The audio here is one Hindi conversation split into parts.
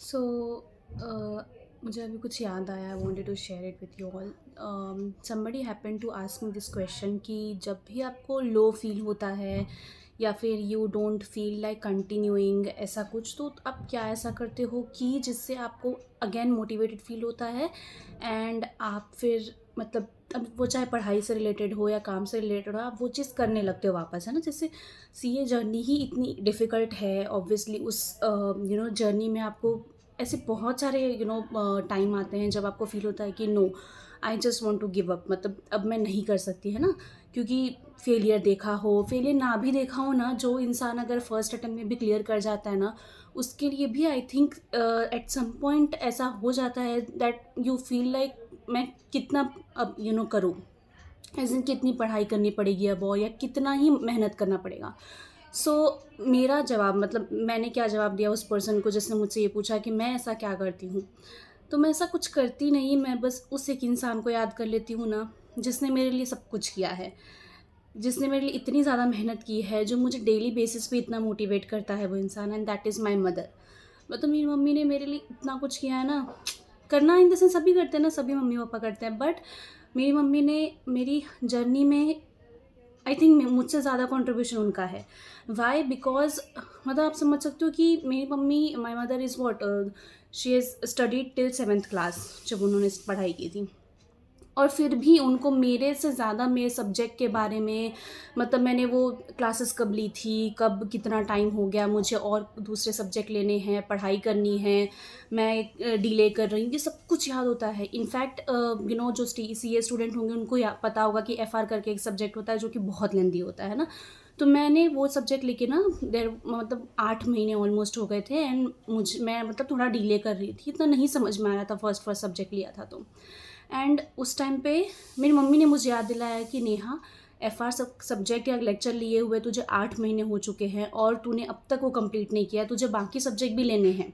सो मुझे अभी कुछ याद आया। I wanted to share it with you all. Somebody happen to ask me this question कि जब भी आपको लो फील होता है या फिर you don't feel like continuing ऐसा कुछ, तो आप क्या ऐसा करते हो कि जिससे आपको अगेन मोटिवेटेड फील होता है एंड आप फिर मतलब अब वो चाहे पढ़ाई से रिलेटेड हो या काम से रिलेटेड हो, आप वो चीज़ करने लगते हो वापस, है ना। जैसे सीए जर्नी ही इतनी डिफ़िकल्ट है, ऑब्वियसली उस जर्नी में आपको ऐसे बहुत सारे टाइम आते हैं जब आपको फील होता है कि no, I just want to give up, मतलब अब मैं नहीं कर सकती, है ना। क्योंकि फेलियर देखा हो, फेलियर ना भी देखा हो ना, जो इंसान अगर फर्स्ट अटेम्प्ट में भी क्लियर कर जाता है ना, उसके लिए भी I think at some point ऐसा हो जाता है दैट यू फील लाइक मैं कितना अब करूँ, एज इन कितनी पढ़ाई करनी पड़ेगी अब, और या कितना ही मेहनत करना पड़ेगा। सो मेरा जवाब, मतलब मैंने क्या जवाब दिया उस पर्सन को जिसने मुझसे ये पूछा कि मैं ऐसा क्या करती हूँ। तो मैं ऐसा कुछ करती नहीं, मैं बस उस एक इंसान को याद कर लेती हूँ ना, जिसने मेरे लिए सब कुछ किया है, जिसने मेरे लिए इतनी ज़्यादा मेहनत की है, जो मुझे डेली बेसिस पे इतना मोटिवेट करता है वो इंसान, and that is my mother. मतलब मेरी मम्मी ने मेरे लिए इतना कुछ किया है ना, करना इन द सेंस सभी करते हैं ना, सभी मम्मी पापा करते हैं, बट मेरी मम्मी ने मेरी जर्नी में आई थिंक मुझसे ज़्यादा कंट्रीब्यूशन उनका है। वाई? बिकॉज मतलब आप समझ सकते हो कि मेरी mummy, my mother is what, she is studied till 7th class जब उन्होंने पढ़ाई की थी, और फिर भी उनको मेरे से ज़्यादा मेरे सब्जेक्ट के बारे में, मतलब मैंने वो क्लासेस कब ली थी, कब कितना टाइम हो गया, मुझे और दूसरे सब्जेक्ट लेने हैं, पढ़ाई करनी है, मैं डिले कर रही हूँ, ये सब कुछ याद होता है। इनफैक्ट जो सी ए स्टूडेंट होंगे उनको पता होगा कि एफ आर करके एक सब्जेक्ट होता है जो कि बहुत लेंदी होता है ना। तो मैंने वो सब्जेक्ट लेके ना देर मतलब 8 महीने ऑलमोस्ट हो गए थे, एंड मैं मतलब थोड़ा डिले कर रही थी, इतना नहीं समझ में आ रहा था, फर्स्ट फर्स्ट सब्जेक्ट लिया था तो। एंड उस टाइम पे मेरी मम्मी ने मुझे याद दिलाया कि नेहा, एफ आर सब्जेक्ट या लेक्चर लिए हुए तुझे 8 महीने हो चुके हैं और तूने अब तक वो कंप्लीट नहीं किया, तुझे बाकी सब्जेक्ट भी लेने हैं,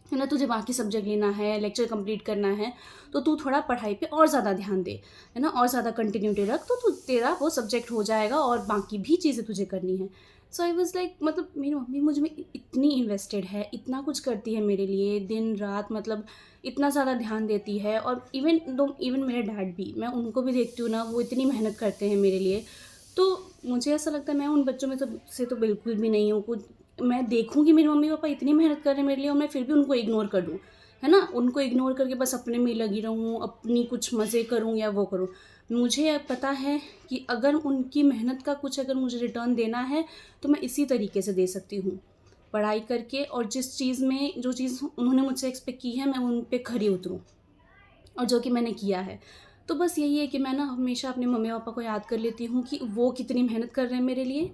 है ना, तुझे बाकी सब्जेक्ट लेना है, लेक्चर कंप्लीट करना है, तो तू थोड़ा पढ़ाई पे और ज़्यादा ध्यान दे, है ना, और ज़्यादा कंटिन्यूटी रख, तो तू तेरा वो सब्जेक्ट हो जाएगा और बाकी भी चीज़ें तुझे करनी है। सो आई वॉज लाइक, मतलब मेरी मम्मी मुझ में इतनी इन्वेस्टेड है, इतना कुछ करती है मेरे लिए दिन रात, मतलब इतना ज़्यादा ध्यान देती है। और इवन मेरे डैड भी, मैं उनको भी देखती हूँ ना, वो इतनी मेहनत करते हैं मेरे लिए। तो मुझे ऐसा लगता है मैं उन बच्चों में से तो बिल्कुल भी नहीं हूँ। कुछ मैं देखूँ कि मेरे मम्मी पापा इतनी मेहनत कर रहे हैं मेरे लिए और मैं फिर भी उनको इग्नोर कर दूँ, है ना, उनको इग्नोर करके बस अपने में लगी रहूँ, अपनी कुछ मज़े करूँ या वो करूँ। मुझे पता है कि अगर उनकी मेहनत का कुछ अगर मुझे रिटर्न देना है, तो मैं इसी तरीके से दे सकती हूँ, पढ़ाई करके, और जिस चीज़ में जो चीज़ उन्होंने मुझसे एक्सपेक्ट की है मैं उन पे खरी उतरूँ, और जो कि मैंने किया है। तो बस यही है कि मैं ना हमेशा अपने मम्मी पापा को याद कर लेती हूँ कि वो कितनी मेहनत कर रहे हैं मेरे लिए,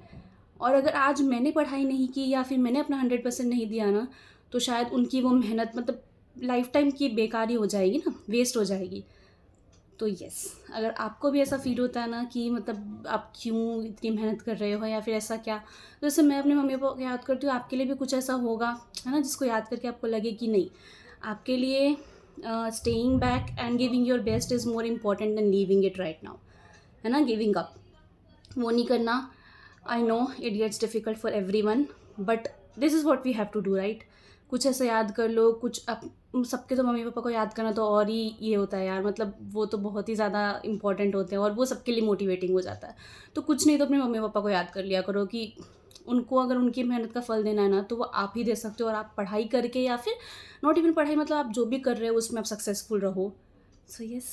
और अगर आज मैंने पढ़ाई नहीं की या फिर मैंने अपना 100% नहीं दिया ना, तो शायद उनकी वो मेहनत मतलब लाइफ टाइम की बेकार ही हो जाएगी ना, वेस्ट हो जाएगी। तो यस, अगर आपको भी ऐसा फ़ील होता है ना कि मतलब आप क्यों इतनी मेहनत कर रहे हो या फिर ऐसा क्या, तो जैसे मैं अपने मम्मी पापा को याद करती हूँ, आपके लिए भी कुछ ऐसा होगा, है ना, जिसको याद करके आपको लगे कि नहीं, आपके लिए staying back and giving your best is more important than leaving it right now, है ना, गिविंग अप, वो नहीं करना। I know it gets difficult for everyone, but this is what we have to do right. कुछ ऐसा याद कर लो, कुछ अप सबके तो मम्मी पापा को याद करना तो और ही ये होता है यार, मतलब वो तो बहुत ही ज़्यादा इंपॉर्टेंट होते हैं और वो सबके लिए मोटिवेटिंग हो जाता है। तो कुछ नहीं तो अपने मम्मी पापा को याद कर लिया करो कि उनको अगर उनकी मेहनत का फल देना है ना, तो वो आप ही दे सकते हो, और आप पढ़ाई करके या फिर नॉट इवन पढ़ाई, मतलब आप जो भी कर रहे हो उसमें आप सक्सेसफुल रहो। So yes.